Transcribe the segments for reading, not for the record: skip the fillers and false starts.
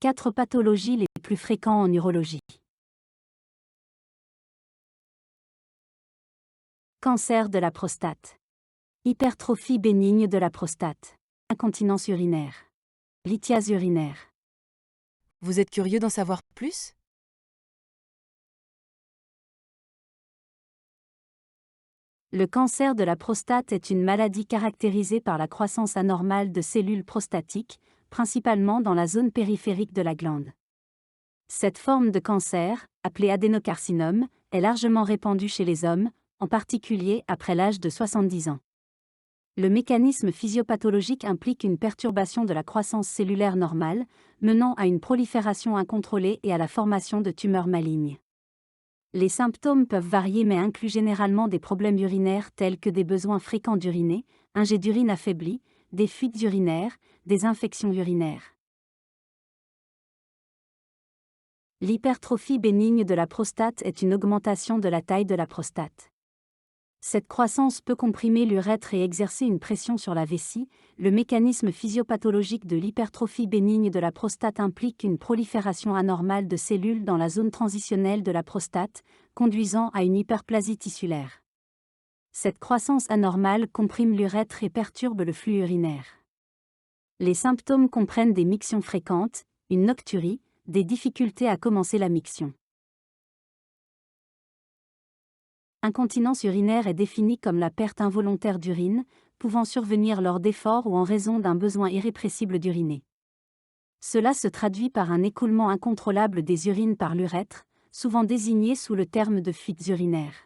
4 pathologies les plus fréquentes en urologie. Cancer de la prostate. Hypertrophie bénigne de la prostate. Incontinence urinaire. Lithiase urinaire. Vous êtes curieux d'en savoir plus? Le cancer de la prostate est une maladie caractérisée par la croissance anormale de cellules prostatiques, principalement dans la zone périphérique de la glande. Cette forme de cancer, appelée adénocarcinome, est largement répandue chez les hommes, en particulier après l'âge de 70 ans. Le mécanisme physiopathologique implique une perturbation de la croissance cellulaire normale, menant à une prolifération incontrôlée et à la formation de tumeurs malignes. Les symptômes peuvent varier mais incluent généralement des problèmes urinaires tels que des besoins fréquents d'uriner, un jet d'urine affaibli, des fuites urinaires, des infections urinaires. L'hypertrophie bénigne de la prostate est une augmentation de la taille de la prostate. Cette croissance peut comprimer l'urètre et exercer une pression sur la vessie. Le mécanisme physiopathologique de l'hypertrophie bénigne de la prostate implique une prolifération anormale de cellules dans la zone transitionnelle de la prostate, conduisant à une hyperplasie tissulaire. Cette croissance anormale comprime l'urètre et perturbe le flux urinaire. Les symptômes comprennent des mictions fréquentes, une nocturie, des difficultés à commencer la miction. Incontinence urinaire est définie comme la perte involontaire d'urine, pouvant survenir lors d'efforts ou en raison d'un besoin irrépressible d'uriner. Cela se traduit par un écoulement incontrôlable des urines par l'urètre, souvent désigné sous le terme de fuites urinaires.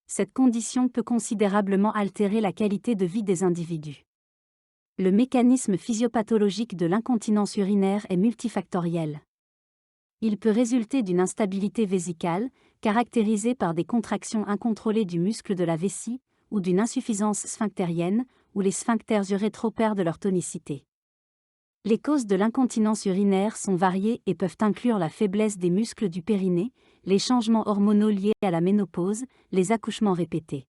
Cette condition peut considérablement altérer la qualité de vie des individus. Le mécanisme physiopathologique de l'incontinence urinaire est multifactoriel. Il peut résulter d'une instabilité vésicale, caractérisée par des contractions incontrôlées du muscle de la vessie, ou d'une insuffisance sphinctérienne, où les sphincters urétraux perdent leur tonicité. Les causes de l'incontinence urinaire sont variées et peuvent inclure la faiblesse des muscles du périnée, les changements hormonaux liés à la ménopause, les accouchements répétés.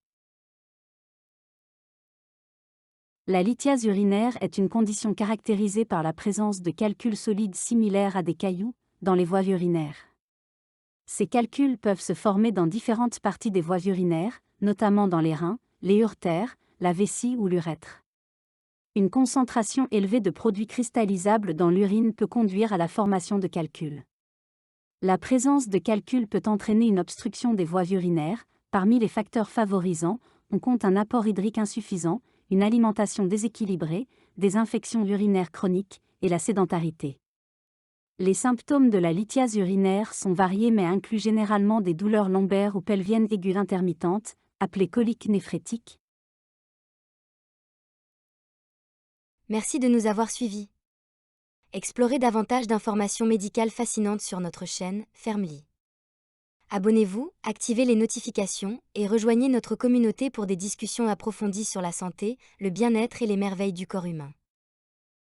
La lithiase urinaire est une condition caractérisée par la présence de calculs solides similaires à des cailloux dans les voies urinaires. Ces calculs peuvent se former dans différentes parties des voies urinaires, notamment dans les reins, les uretères, la vessie ou l'urètre. Une concentration élevée de produits cristallisables dans l'urine peut conduire à la formation de calculs. La présence de calculs peut entraîner une obstruction des voies urinaires. Parmi les facteurs favorisants, on compte un apport hydrique insuffisant, une alimentation déséquilibrée, des infections urinaires chroniques et la sédentarité. Les symptômes de la lithiase urinaire sont variés mais incluent généralement des douleurs lombaires ou pelviennes aiguës intermittentes, appelées coliques néphrétiques. Merci de nous avoir suivis. Explorez davantage d'informations médicales fascinantes sur notre chaîne Fermely. Abonnez-vous, activez les notifications et rejoignez notre communauté pour des discussions approfondies sur la santé, le bien-être et les merveilles du corps humain.